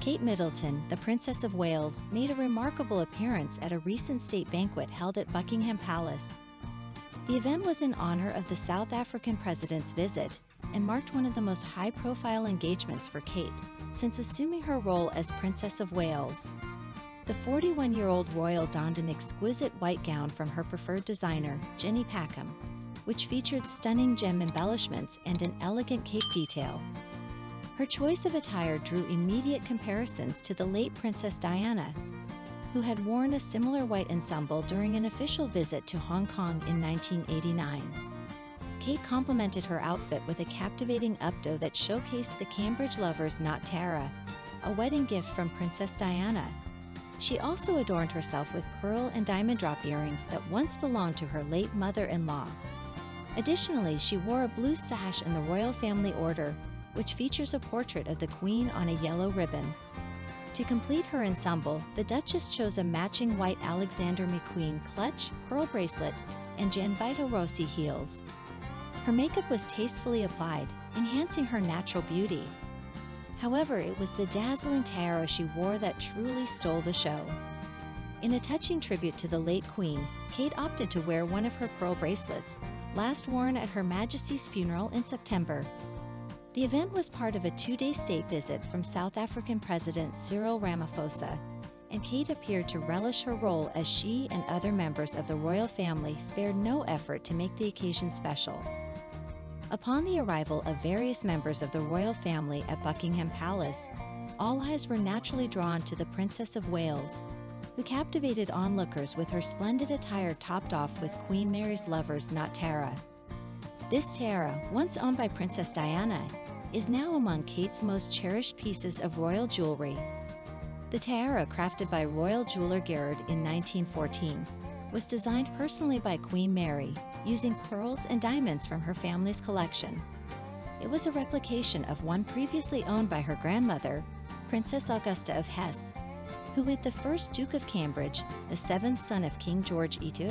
Kate Middleton, the Princess of Wales, made a remarkable appearance at a recent state banquet held at Buckingham Palace. The event was in honor of the South African president's visit and marked one of the most high-profile engagements for Kate since assuming her role as Princess of Wales. The 41-year-old royal donned an exquisite white gown from her preferred designer, Jenny Packham, which featured stunning gem embellishments and an elegant cape detail. Her choice of attire drew immediate comparisons to the late Princess Diana, who had worn a similar white ensemble during an official visit to Hong Kong in 1989. Kate complimented her outfit with a captivating updo that showcased the Cambridge lover's knot tiara, a wedding gift from Princess Diana. She also adorned herself with pearl and diamond drop earrings that once belonged to her late mother-in-law. Additionally, she wore a blue sash in the royal family order, which features a portrait of the Queen on a yellow ribbon. To complete her ensemble, the Duchess chose a matching white Alexander McQueen clutch, pearl bracelet, and Gianvito Rossi heels. Her makeup was tastefully applied, enhancing her natural beauty. However, it was the dazzling tiara she wore that truly stole the show. In a touching tribute to the late Queen, Kate opted to wear one of her pearl bracelets, last worn at Her Majesty's funeral in September. The event was part of a two-day state visit from South African President Cyril Ramaphosa, and Kate appeared to relish her role as she and other members of the royal family spared no effort to make the occasion special. Upon the arrival of various members of the royal family at Buckingham Palace, all eyes were naturally drawn to the Princess of Wales, who captivated onlookers with her splendid attire topped off with Queen Mary's lover's knot tiara. This tiara, once owned by Princess Diana, is now among Kate's most cherished pieces of royal jewelry. The tiara, crafted by royal jeweler Garrard in 1914, was designed personally by Queen Mary, using pearls and diamonds from her family's collection. It was a replication of one previously owned by her grandmother, Princess Augusta of Hesse, who with the first Duke of Cambridge, the seventh son of King George II,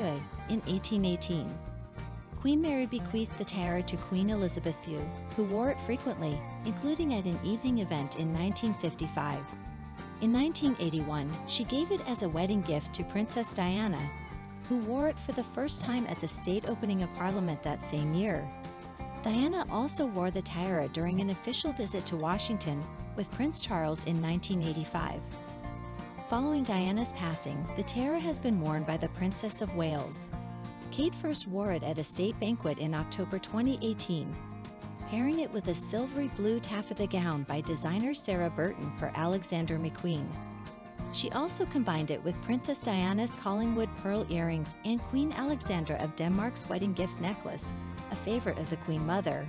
in 1818. Queen Mary bequeathed the tiara to Queen Elizabeth II, who wore it frequently, including at an evening event in 1955. In 1981, she gave it as a wedding gift to Princess Diana, who wore it for the first time at the state opening of Parliament that same year. Diana also wore the tiara during an official visit to Washington with Prince Charles in 1985. Following Diana's passing, the tiara has been worn by the Princess of Wales. Kate first wore it at a state banquet in October 2018, pairing it with a silvery blue taffeta gown by designer Sarah Burton for Alexander McQueen. She also combined it with Princess Diana's Collingwood pearl earrings and Queen Alexandra of Denmark's wedding gift necklace, a favorite of the Queen Mother.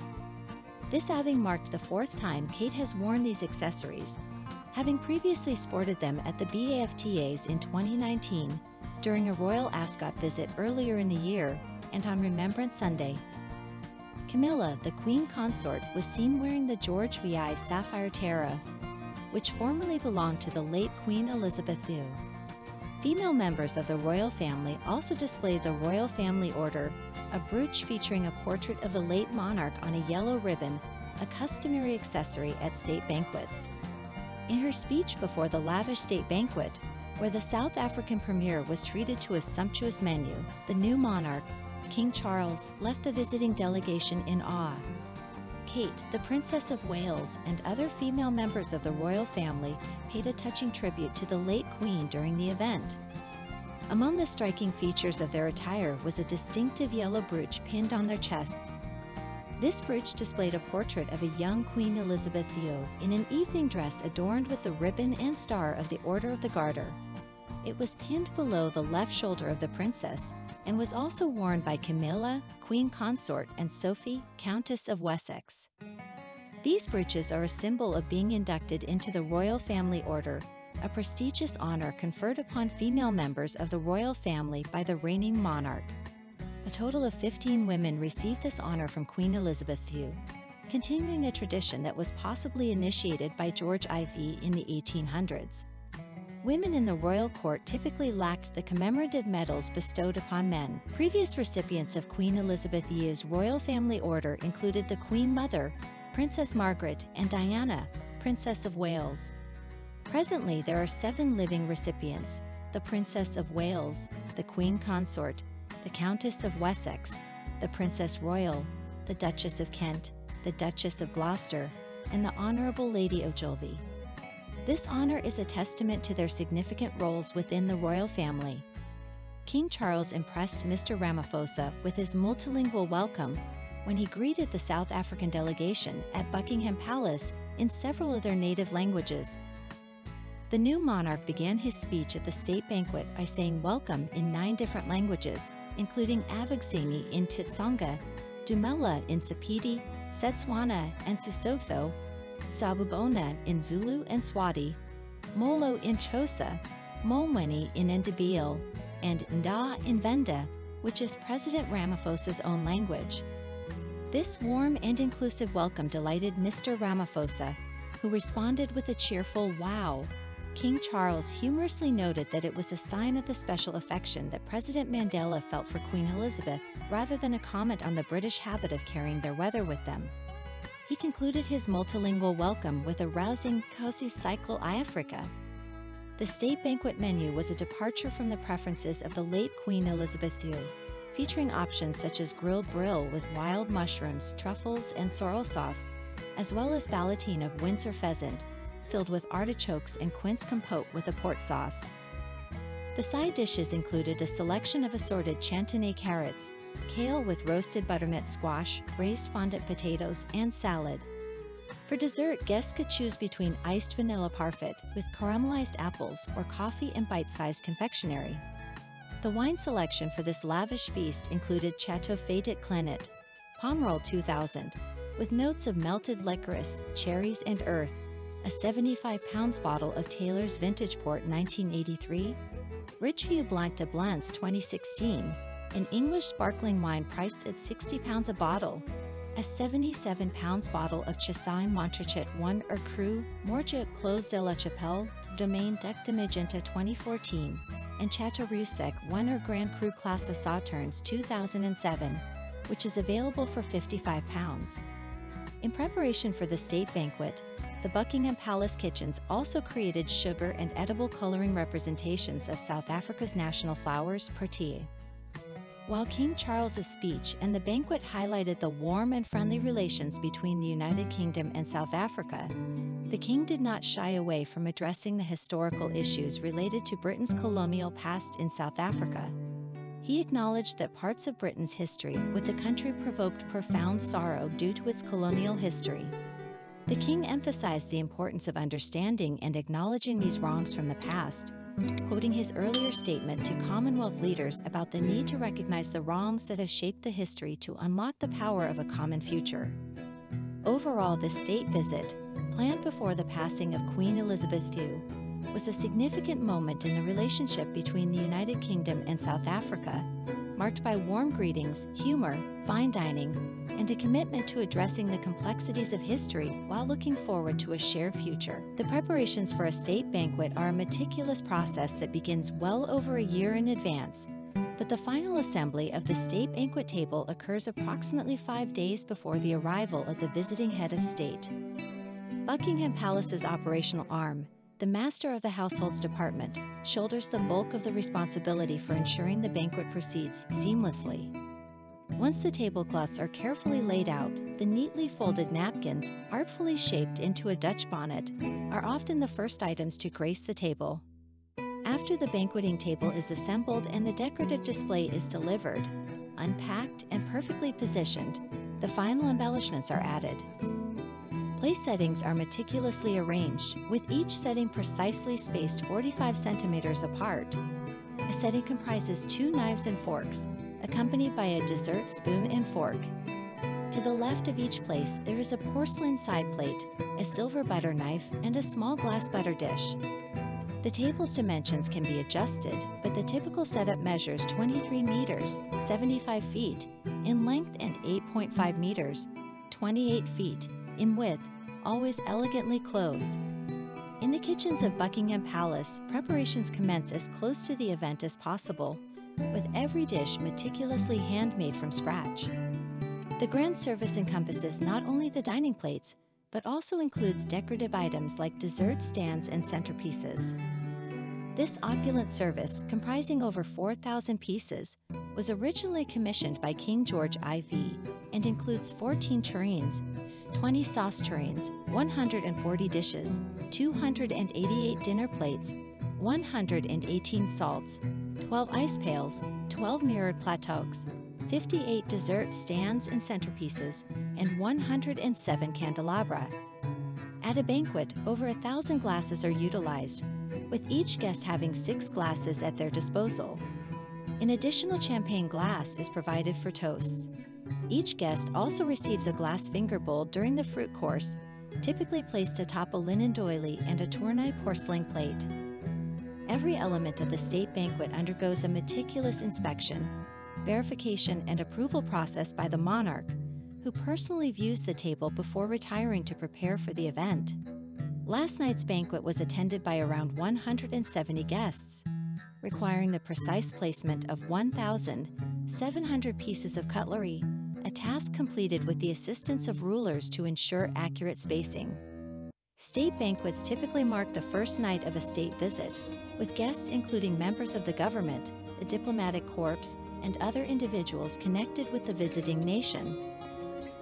This outing marked the fourth time Kate has worn these accessories, having previously sported them at the BAFTAs in 2019, during a Royal Ascot visit earlier in the year, and on Remembrance Sunday. Camilla, the Queen Consort, was seen wearing the George VI sapphire tiara, which formerly belonged to the late Queen Elizabeth II. Female members of the royal family also displayed the Royal Family Order, a brooch featuring a portrait of the late monarch on a yellow ribbon, a customary accessory at state banquets. In her speech before the lavish state banquet, where the South African premier was treated to a sumptuous menu, the new monarch, King Charles, left the visiting delegation in awe. Kate, the Princess of Wales, and other female members of the royal family paid a touching tribute to the late Queen during the event. Among the striking features of their attire was a distinctive yellow brooch pinned on their chests. This brooch displayed a portrait of a young Queen Elizabeth II in an evening dress adorned with the ribbon and star of the Order of the Garter. It was pinned below the left shoulder of the princess and was also worn by Camilla, Queen Consort, and Sophie, Countess of Wessex. These brooches are a symbol of being inducted into the Royal Family Order, a prestigious honor conferred upon female members of the royal family by the reigning monarch. A total of 15 women received this honor from Queen Elizabeth II, continuing a tradition that was possibly initiated by George IV in the 1800s. Women in the royal court typically lacked the commemorative medals bestowed upon men. Previous recipients of Queen Elizabeth II's Royal Family Order included the Queen Mother, Princess Margaret, and Diana, Princess of Wales. Presently, there are 7 living recipients: the Princess of Wales, the Queen Consort, the Countess of Wessex, the Princess Royal, the Duchess of Kent, the Duchess of Gloucester, and the Honourable Lady Ogilvy. This honor is a testament to their significant roles within the royal family. King Charles impressed Mr. Ramaphosa with his multilingual welcome when he greeted the South African delegation at Buckingham Palace in several of their native languages. The new monarch began his speech at the state banquet by saying welcome in 9 different languages, including Abagsini in Tsonga, Dumela in Sepedi, Setswana and Sesotho, Sabubona in Zulu and Swati, Molo in Xhosa, Molweni in Ndebele, and Nda in Venda, which is President Ramaphosa's own language. This warm and inclusive welcome delighted Mr. Ramaphosa, who responded with a cheerful "wow." King Charles humorously noted that it was a sign of the special affection that President Mandela felt for Queen Elizabeth, rather than a comment on the British habit of carrying their weather with them. He concluded his multilingual welcome with a rousing "Kosi Cycle I Africa." The state banquet menu was a departure from the preferences of the late Queen Elizabeth II, featuring options such as grilled brill with wild mushrooms, truffles, and sorrel sauce, as well as ballotine of Windsor pheasant, filled with artichokes and quince compote with a port sauce. The side dishes included a selection of assorted chantenay carrots, kale with roasted butternut squash, raised fondant potatoes, and salad. For dessert, guests could choose between iced vanilla parfait with caramelized apples or coffee and bite-sized confectionery. The wine selection for this lavish feast included Chateau Fadit Clenet, Pomerol 2000, with notes of melted licorice, cherries, and earth, a 75-pounds bottle of Taylor's Vintage Port 1983, Richelieu Blanc de Blancs 2016, an English sparkling wine priced at £60 a bottle, a 77-pounds bottle of Chassagne Montrachet 1 or Cru Morge Clos de la Chapelle, Domaine Duc de Magenta 2014, and Chateauroux Sec 1 or Grand Cru Classe Sauternes 2007, which is available for £55. In preparation for the state banquet, the Buckingham Palace kitchens also created sugar and edible coloring representations of South Africa's national flowers, protea. While King Charles's speech and the banquet highlighted the warm and friendly relations between the United Kingdom and South Africa, the king did not shy away from addressing the historical issues related to Britain's colonial past in South Africa. He acknowledged that parts of Britain's history with the country provoked profound sorrow due to its colonial history. The king emphasized the importance of understanding and acknowledging these wrongs from the past, quoting his earlier statement to Commonwealth leaders about the need to recognize the wrongs that have shaped the history to unlock the power of a common future. Overall, this state visit, planned before the passing of Queen Elizabeth II, was a significant moment in the relationship between the United Kingdom and South Africa, marked by warm greetings, humor, fine dining, and a commitment to addressing the complexities of history while looking forward to a shared future. The preparations for a state banquet are a meticulous process that begins well over a year in advance, but the final assembly of the state banquet table occurs approximately 5 days before the arrival of the visiting head of state. Buckingham Palace's operational arm, the Master of the Households Department, shoulders the bulk of the responsibility for ensuring the banquet proceeds seamlessly. Once the tablecloths are carefully laid out, the neatly folded napkins, artfully shaped into a Dutch bonnet, are often the first items to grace the table. After the banqueting table is assembled and the decorative display is delivered, unpacked and perfectly positioned, the final embellishments are added. Place settings are meticulously arranged, with each setting precisely spaced 45 centimeters apart. A setting comprises 2 knives and forks, accompanied by a dessert spoon and fork. To the left of each place, there is a porcelain side plate, a silver butter knife, and a small glass butter dish. The table's dimensions can be adjusted, but the typical setup measures 23 meters, 75 feet, in length and 8.5 meters, 28 feet, in width, always elegantly clothed. In the kitchens of Buckingham Palace, preparations commence as close to the event as possible, with every dish meticulously handmade from scratch. The grand service encompasses not only the dining plates, but also includes decorative items like dessert stands and centerpieces. This opulent service, comprising over 4,000 pieces, was originally commissioned by King George IV and includes 14 tureens, 20 sauce tureens, 140 dishes, 288 dinner plates, 118 salts, 12 ice pails, 12 mirrored plateaux, 58 dessert stands and centerpieces, and 107 candelabra. At a banquet, over 1,000 glasses are utilized, with each guest having 6 glasses at their disposal. An additional champagne glass is provided for toasts. Each guest also receives a glass finger bowl during the fruit course, typically placed atop a linen doily and a Tournai porcelain plate. Every element of the state banquet undergoes a meticulous inspection, verification, and approval process by the monarch, who personally views the table before retiring to prepare for the event. Last night's banquet was attended by around 170 guests, requiring the precise placement of 1,700 pieces of cutlery, a task completed with the assistance of rulers to ensure accurate spacing. State banquets typically mark the first night of a state visit, with guests including members of the government, the diplomatic corps, and other individuals connected with the visiting nation.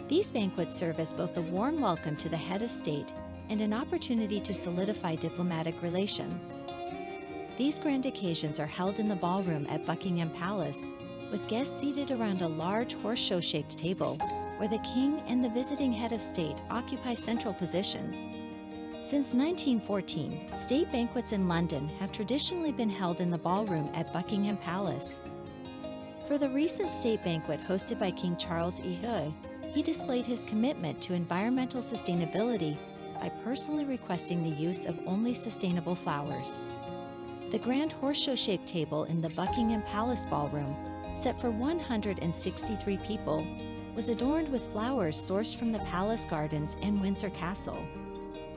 These banquets serve as both a warm welcome to the head of state and an opportunity to solidify diplomatic relations. These grand occasions are held in the ballroom at Buckingham Palace, with guests seated around a large horse-show-shaped table, where the king and the visiting head of state occupy central positions. Since 1914, state banquets in London have traditionally been held in the ballroom at Buckingham Palace. For the recent state banquet hosted by King Charles II, he displayed his commitment to environmental sustainability by personally requesting the use of only sustainable flowers. The grand horse-show-shaped table in the Buckingham Palace ballroom, set for 163 people, was adorned with flowers sourced from the palace gardens and Windsor Castle.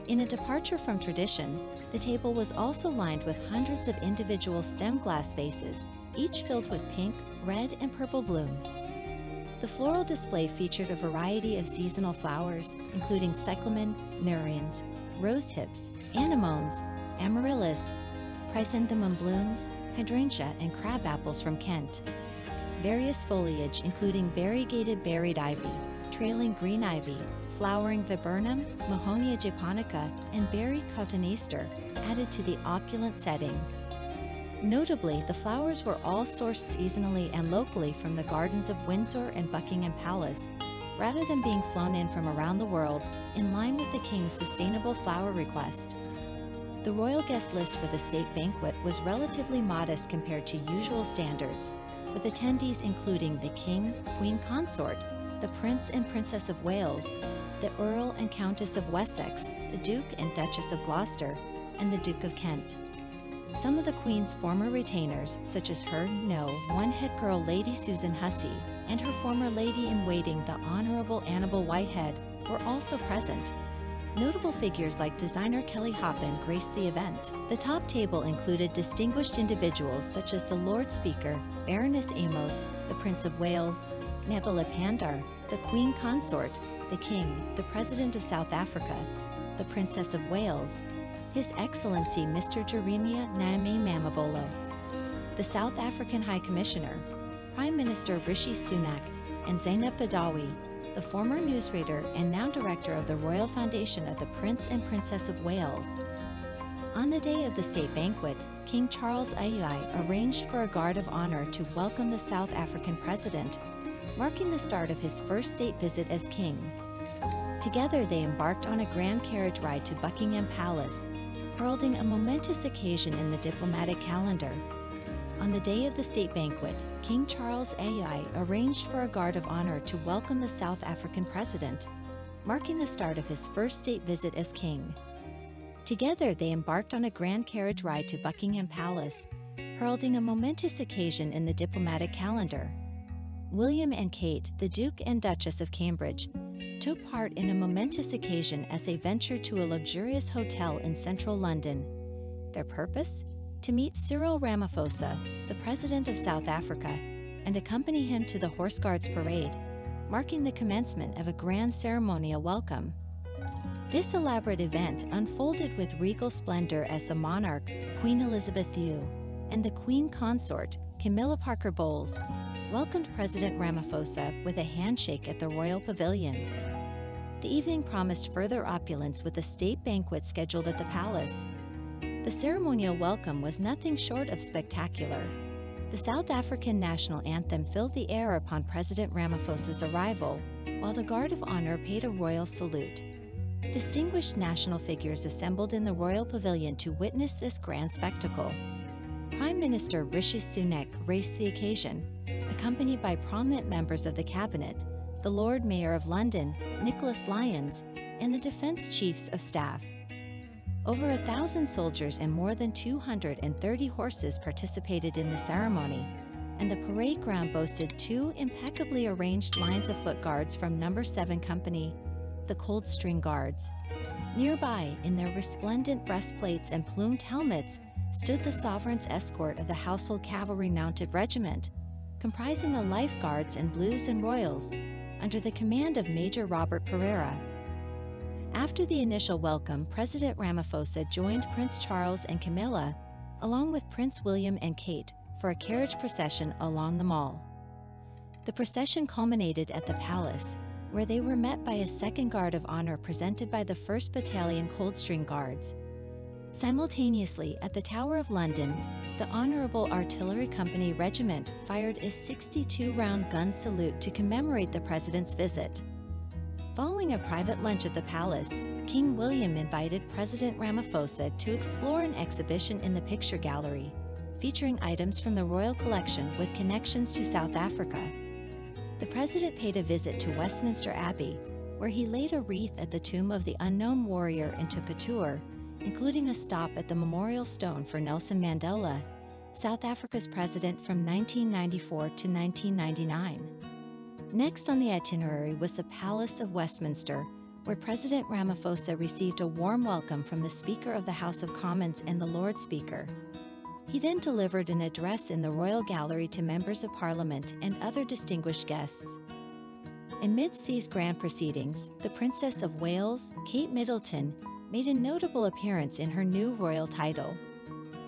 In a departure from tradition, the table was also lined with hundreds of individual stem glass vases, each filled with pink, red, and purple blooms. The floral display featured a variety of seasonal flowers, including cyclamen, neurians, rose hips, anemones, amaryllis, chrysanthemum blooms, hydrangea, and crab apples from Kent. Various foliage, including variegated berried ivy, trailing green ivy, flowering viburnum, Mahonia japonica, and berry cotoneaster, added to the opulent setting. Notably, the flowers were all sourced seasonally and locally from the gardens of Windsor and Buckingham Palace, rather than being flown in from around the world, in line with the king's sustainable flower request. The royal guest list for the state banquet was relatively modest compared to usual standards, with attendees including the King, Queen Consort, the Prince and Princess of Wales, the Earl and Countess of Wessex, the Duke and Duchess of Gloucester, and the Duke of Kent. Some of the Queen's former retainers, such as her one-head girl Lady Susan Hussey and her former lady-in-waiting the Honorable Annabel Whitehead, were also present. Notable figures like designer Kelly Hoppen graced the event. The top table included distinguished individuals such as the Lord Speaker, Baroness Amos, the Prince of Wales, Nabila Pandar, the Queen Consort, the King, the President of South Africa, the Princess of Wales, His Excellency Mr. Jeremiah Nami Mamabolo, the South African High Commissioner, Prime Minister Rishi Sunak, and Zainab Badawi, the former newsreader and now director of the Royal Foundation of the Prince and Princess of Wales. On the day of the state banquet, King Charles II arranged for a guard of honor to welcome the South African president, marking the start of his first state visit as king. Together they embarked on a grand carriage ride to Buckingham Palace, heralding a momentous occasion in the diplomatic calendar. On the day of the state banquet, King Charles II arranged for a guard of honor to welcome the South African president, marking the start of his first state visit as king. Together, they embarked on a grand carriage ride to Buckingham Palace, heralding a momentous occasion in the diplomatic calendar. William and Kate, the Duke and Duchess of Cambridge, took part in a momentous occasion as they ventured to a luxurious hotel in central London. Their purpose? To meet Cyril Ramaphosa, the President of South Africa, and accompany him to the Horse Guards Parade, marking the commencement of a grand ceremonial welcome. This elaborate event unfolded with regal splendor as the monarch, Queen Elizabeth II, and the Queen Consort, Camilla Parker Bowles, welcomed President Ramaphosa with a handshake at the Royal Pavilion. The evening promised further opulence with a state banquet scheduled at the palace. The ceremonial welcome was nothing short of spectacular. The South African national anthem filled the air upon President Ramaphosa's arrival, while the Guard of Honor paid a royal salute. Distinguished national figures assembled in the Royal Pavilion to witness this grand spectacle. Prime Minister Rishi Sunak graced the occasion, accompanied by prominent members of the cabinet, the Lord Mayor of London, Nicholas Lyons, and the Defence Chiefs of Staff. Over 1,000 soldiers and more than 230 horses participated in the ceremony, and the parade ground boasted 2 impeccably arranged lines of foot guards from No. 7 Company, the Coldstream Guards. Nearby, in their resplendent breastplates and plumed helmets, stood the sovereign's escort of the Household Cavalry Mounted Regiment, comprising the Life Guards and Blues and Royals, under the command of Major Robert Pereira. After the initial welcome, President Ramaphosa joined Prince Charles and Camilla, along with Prince William and Kate, for a carriage procession along the Mall. The procession culminated at the palace, where they were met by a second Guard of Honor presented by the 1st Battalion Coldstream Guards. Simultaneously, at the Tower of London, the Honourable Artillery Company Regiment fired a 62-round gun salute to commemorate the President's visit. Following a private lunch at the palace, King William invited President Ramaphosa to explore an exhibition in the picture gallery, featuring items from the royal collection with connections to South Africa. The President paid a visit to Westminster Abbey, where he laid a wreath at the tomb of the unknown warrior and took a tour, including a stop at the memorial stone for Nelson Mandela, South Africa's president from 1994 to 1999. Next on the itinerary was the Palace of Westminster, where President Ramaphosa received a warm welcome from the Speaker of the House of Commons and the Lord Speaker. He then delivered an address in the Royal Gallery to members of Parliament and other distinguished guests. Amidst these grand proceedings, the Princess of Wales, Kate Middleton, made a notable appearance in her new royal title.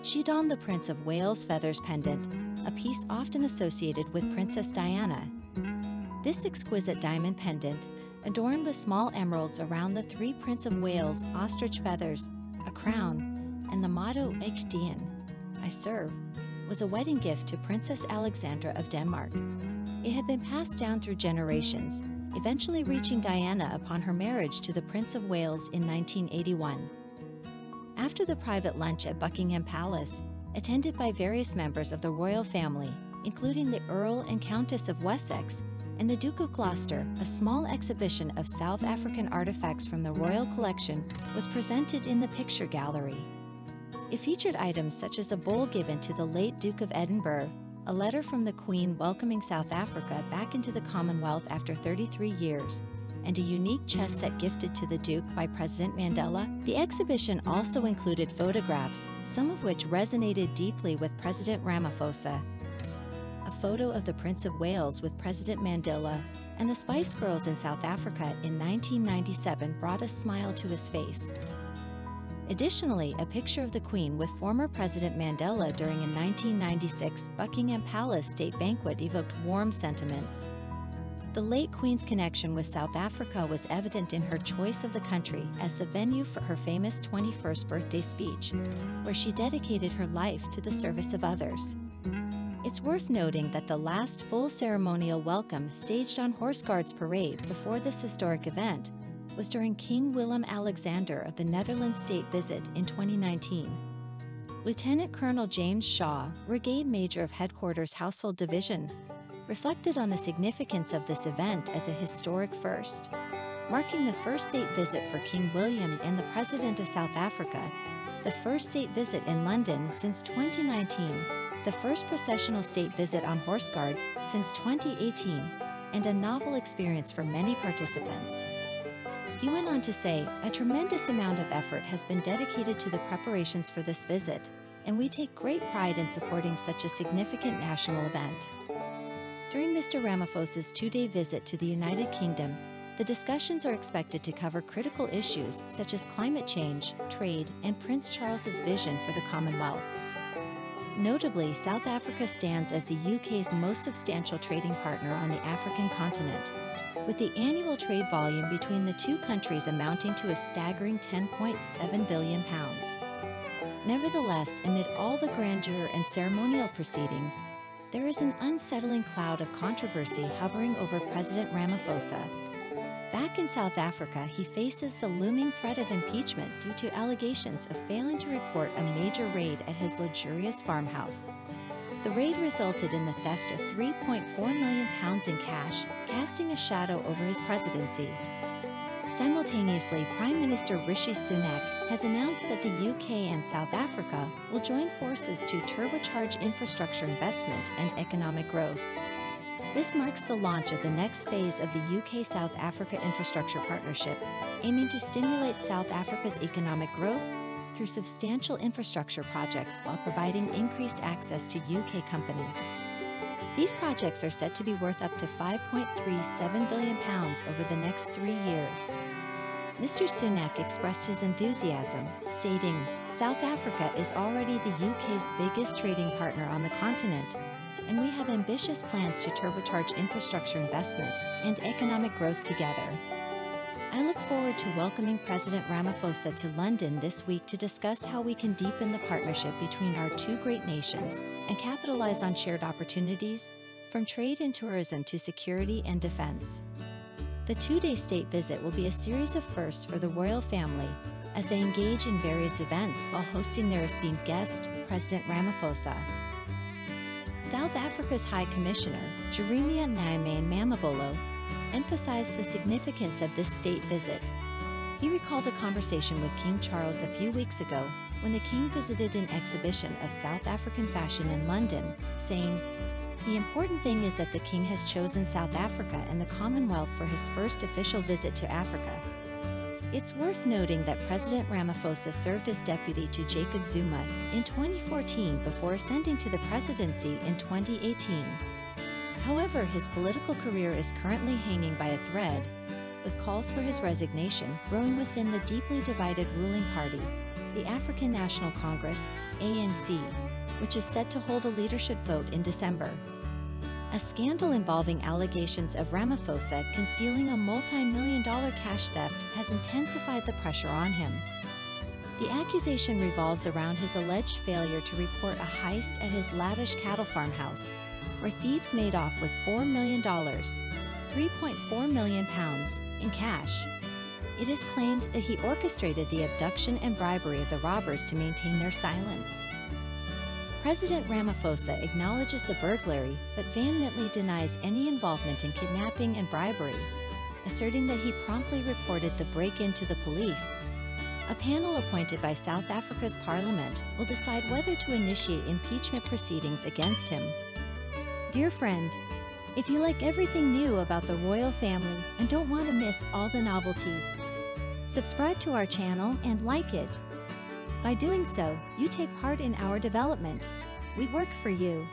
She donned the Prince of Wales feathers pendant, a piece often associated with Princess Diana. This exquisite diamond pendant, adorned with small emeralds around the 3 Prince of Wales ostrich feathers, a crown, and the motto Ik dien, I serve, was a wedding gift to Princess Alexandra of Denmark. It had been passed down through generations, eventually reaching Diana upon her marriage to the Prince of Wales in 1981. After the private lunch at Buckingham Palace, attended by various members of the royal family, including the Earl and Countess of Wessex and the Duke of Gloucester, a small exhibition of South African artifacts from the royal collection was presented in the picture gallery. It featured items such as a bowl given to the late Duke of Edinburgh, a letter from the Queen welcoming South Africa back into the Commonwealth after 33 years, and a unique chess set gifted to the Duke by President Mandela. The exhibition also included photographs, some of which resonated deeply with President Ramaphosa. A photo of the Prince of Wales with President Mandela and the Spice Girls in South Africa in 1997 brought a smile to his face. Additionally, a picture of the Queen with former President Mandela during a 1996 Buckingham Palace state banquet evoked warm sentiments. The late Queen's connection with South Africa was evident in her choice of the country as the venue for her famous 21st birthday speech, where she dedicated her life to the service of others. It's worth noting that the last full ceremonial welcome staged on Horse Guards Parade before this historic event was during King Willem-Alexander of the Netherlands state visit in 2019. Lieutenant Colonel James Shaw, Brigade Major of Headquarters Household Division, reflected on the significance of this event as a historic first. Marking the first state visit for King William and the President of South Africa, the first state visit in London since 2019, the first processional state visit on Horse Guards since 2018, and a novel experience for many participants. He went on to say, "A tremendous amount of effort has been dedicated to the preparations for this visit, and we take great pride in supporting such a significant national event." During Mr. Ramaphosa's 2-day visit to the United Kingdom, The discussions are expected to cover critical issues such as climate change, trade, and Prince Charles's vision for the Commonwealth. Notably, South Africa stands as the UK's most substantial trading partner on the African continent, with the annual trade volume between the two countries amounting to a staggering £10.7 billion. Nevertheless, amid all the grandeur and ceremonial proceedings, there is an unsettling cloud of controversy hovering over President Ramaphosa. Back in South Africa, he faces the looming threat of impeachment due to allegations of failing to report a major raid at his luxurious farmhouse. The raid resulted in the theft of £3.4 million in cash, casting a shadow over his presidency. Simultaneously, Prime Minister Rishi Sunak has announced that the UK and South Africa will join forces to turbocharge infrastructure investment and economic growth. This marks the launch of the next phase of the UK-South Africa Infrastructure Partnership, aiming to stimulate South Africa's economic growth through substantial infrastructure projects while providing increased access to UK companies. These projects are set to be worth up to £5.37 billion over the next 3 years. Mr. Sunak expressed his enthusiasm, stating, "South Africa is already the UK's biggest trading partner on the continent, and we have ambitious plans to turbocharge infrastructure investment and economic growth together." I look forward to welcoming President Ramaphosa to London this week to discuss how we can deepen the partnership between our two great nations and capitalize on shared opportunities, from trade and tourism to security and defense. The two-day state visit will be a series of firsts for the royal family as they engage in various events while hosting their esteemed guest, President Ramaphosa. South Africa's High Commissioner, Jeremia Nyamane Mamabolo, emphasized the significance of this state visit. He recalled a conversation with King Charles a few weeks ago when the king visited an exhibition of South African fashion in London, saying, "The important thing is that the king has chosen South Africa and the Commonwealth for his first official visit to Africa." It's worth noting that President Ramaphosa served as deputy to Jacob Zuma in 2014 before ascending to the presidency in 2018. However, his political career is currently hanging by a thread, with calls for his resignation growing within the deeply divided ruling party, the African National Congress, ANC, which is set to hold a leadership vote in December. A scandal involving allegations of Ramaphosa concealing a multi-million-dollar cash theft has intensified the pressure on him. The accusation revolves around his alleged failure to report a heist at his lavish cattle farmhouse, where thieves made off with $4 million, £3.4 million, in cash. It is claimed that he orchestrated the abduction and bribery of the robbers to maintain their silence. President Ramaphosa acknowledges the burglary but vehemently denies any involvement in kidnapping and bribery, asserting that he promptly reported the break-in to the police. A panel appointed by South Africa's parliament will decide whether to initiate impeachment proceedings against him. Dear friend, if you like everything new about the royal family and don't want to miss all the novelties, subscribe to our channel and like it. By doing so, you take part in our development. We work for you.